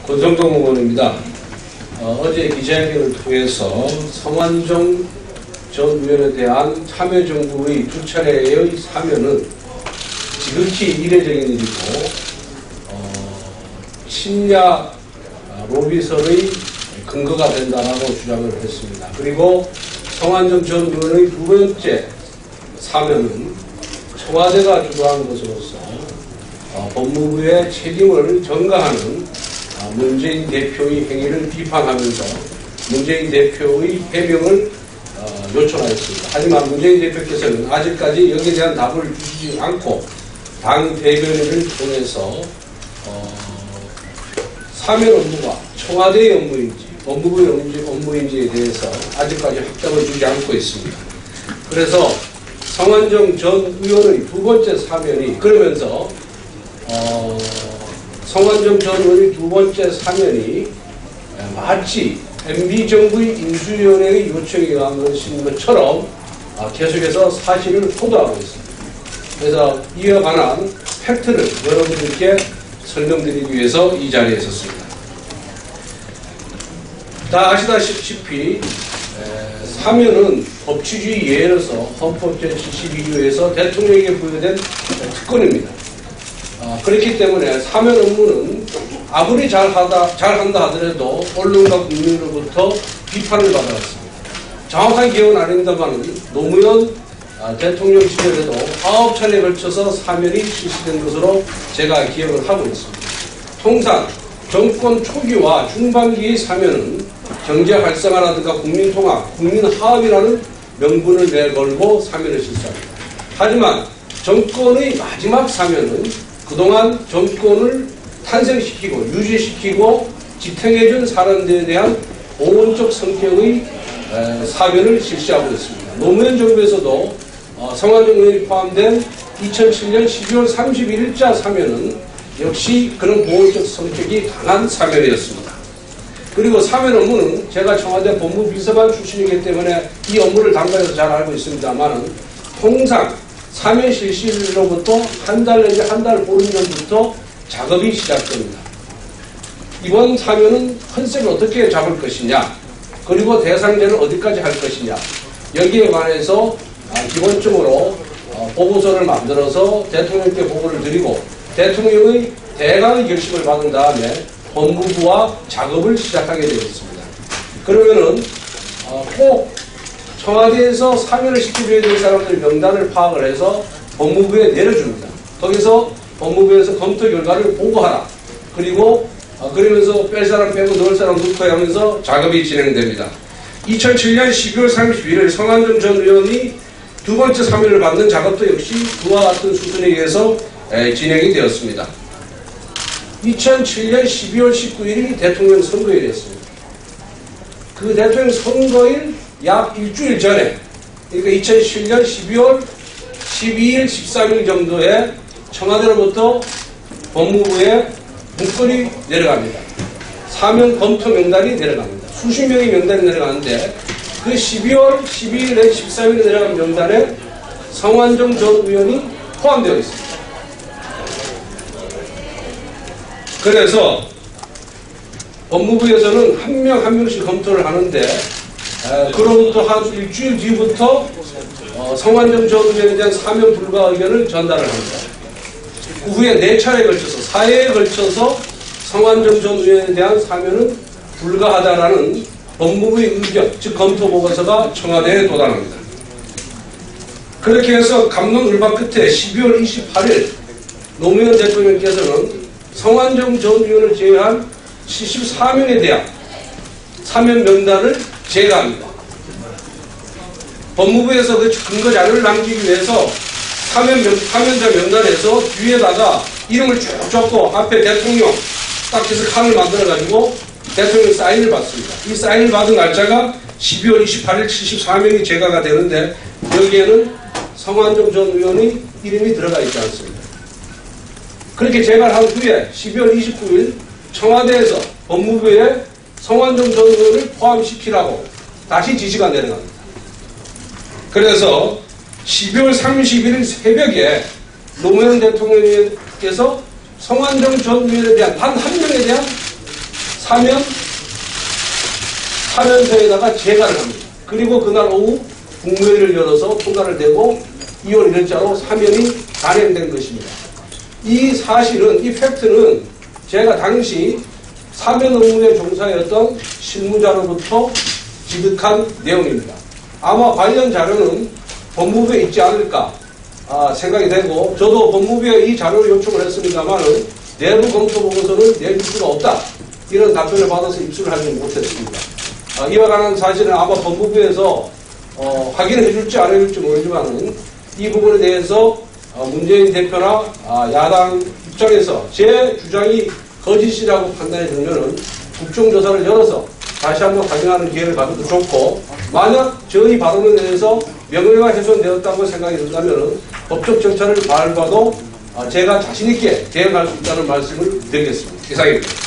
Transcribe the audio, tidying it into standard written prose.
권성동 의원입니다. 어제 기자회견을 통해서 성완종 전 의원에 대한 참여정부의 두 차례의 사면은 지극히 이례적인 일이고 친야 로비설의 근거가 된다라고 주장을 했습니다. 그리고 성완종 전 의원의 두 번째 사면은 청와대가 주도한 것으로서 법무부의 책임을 전가하는 문재인 대표의 행위를 비판하면서 문재인 대표의 해명을 요청하였습니다. 하지만 문재인 대표께서는 아직까지 여기에 대한 답을 주시지 않고 당 대변인을 통해서 사면 업무가 청와대의 업무인지 법무부의 업무인지에 대해서 아직까지 확답을 주지 않고 있습니다. 그래서 성완종 전 의원의 두 번째 사면이 그러면서 성완종 전 의원의 두 번째 사면이 마치 MB정부의 인수위원회의 요청에 의한 것인 것처럼 계속해서 사실을 호도하고 있습니다. 그래서 이와 관한 팩트를 여러분들께 설명드리기 위해서 이 자리에 섰습니다. 다 아시다시피 사면은 법치주의 예로서 헌법 제72조에서 대통령에게 부여된 특권입니다. 그렇기 때문에 사면 업무는 아무리 잘한다 하더라도 언론과 국민으로부터 비판을 받아왔습니다. 정확한 기억은 아닙니다만 노무현 대통령 시절에도 9차례에 걸쳐서 사면이 실시된 것으로 제가 기억을 하고 있습니다. 통상 정권 초기와 중반기의 사면은 경제 활성화라든가 국민통합, 국민화합이라는 명분을 내걸고 사면을 실시합니다. 하지만 정권의 마지막 사면은 그동안 정권을 탄생시키고 유지시키고 지탱해준 사람들에 대한 보원적 성격의 사면을 실시하고 있습니다. 노무현 정부에서도 성완종 의원이 포함된 2007년 12월 31일자 사면은 역시 그런 보원적 성격이 강한 사면이었습니다. 그리고 사면 업무는 제가 청와대 법무비서관 출신이기 때문에 이 업무를 담당해서 잘 알고 있습니다만 통상 사면 실시로부터 한 달 내지 한 달 보름 전부터 작업이 시작됩니다. 이번 사면은 컨셉을 어떻게 잡을 것이냐, 그리고 대상자는 어디까지 할 것이냐, 여기에 관해서 기본적으로 보고서를 만들어서 대통령께 보고를 드리고 대통령의 대강의 결심을 받은 다음에 법무부와 작업을 시작하게 되겠습니다. 그러면은 꼭 청와대에서 사면을 시켜줘야 될 사람들 명단을 파악을 해서 법무부에 내려줍니다. 거기서 법무부에서 검토 결과를 보고하라. 그리고 그러면서 뺄 사람 빼고 넣을 사람 넣고 하면서 작업이 진행됩니다. 2007년 12월 31일 성완종 전 의원이 두 번째 사면을 받는 작업도 역시 그와 같은 수준에 의해서 진행이 되었습니다. 2007년 12월 19일이 대통령 선거일이었습니다. 그 대통령 선거일 약 일주일 전에, 그러니까 2007년 12월 12일, 13일 정도에 청와대로부터 법무부에 문건이 내려갑니다. 사면 검토 명단이 내려갑니다. 수십 명의 명단이 내려가는데 그 12월 12일 내지 13일에 내려간 명단에 성완종 전 의원이 포함되어 있습니다. 그래서 법무부에서는 한 명 한 명씩 검토를 하는데 그로부터 한 일주일 뒤부터 성완종 전 의원에 대한 사면 불가 의견을 전달을 합니다. 그 후에 4차례에 걸쳐서 4회에 걸쳐서 성완종 전 의원에 대한 사면은 불가하다라는 법무부의 의견, 즉 검토 보고서가 청와대에 도달합니다. 그렇게 해서 갑론을박 끝에 12월 28일 노무현 대통령께서는 성완종 전 의원을 제외한 74명에 대한 사면 명단을 제거합니다. 법무부에서 그 근거 자료를 남기기 위해서 사면자 명단에서 뒤에다가 이름을 쭉 적고 앞에 대통령 딱 해서 칸을 만들어가지고 대통령 사인을 받습니다. 이 사인을 받은 날짜가 12월 28일 74명이 제거가 되는데 여기에는 성완종 전 의원의 이름이 들어가 있지 않습니다. 그렇게 제거를 한 후에 12월 29일 청와대에서 법무부에 성완종 전 의원을 포함시키라고 다시 지시가 내려갑니다. 그래서 12월 31일 새벽에 노무현 대통령께서 성완종 전 의원에 대한 단 한 명에 대한 사면서에다가 재가를 합니다. 그리고 그날 오후 국무회의를 열어서 통과를 되고 2월 1일자로 사면이 단행된 것입니다. 이 사실은, 이 팩트는 제가 당시 사면 의무에 종사했던 실무자로부터 지득한 내용입니다. 아마 관련 자료는 법무부에 있지 않을까 생각이 되고, 저도 법무부에 이 자료를 요청을 했습니다만은 내부 검토 보고서를 내줄 수가 없다, 이런 답변을 받아서 입수를 하지 못했습니다. 이와 관한 사실은 아마 법무부에서 확인해 줄지 안 해줄지 모르지만은 이 부분에 대해서 문재인 대표나 야당 입장에서 제 주장이 거짓이라고 판단이 들면은 국정조사를 열어서 다시 한번 확인하는 기회를 가져도 좋고, 만약 저희 발언에 대해서 명예가 훼손되었다고 생각이 든다면은 법적 절차를 밟아도 제가 자신있게 대응할 수 있다는 말씀을 드리겠습니다. 이상입니다.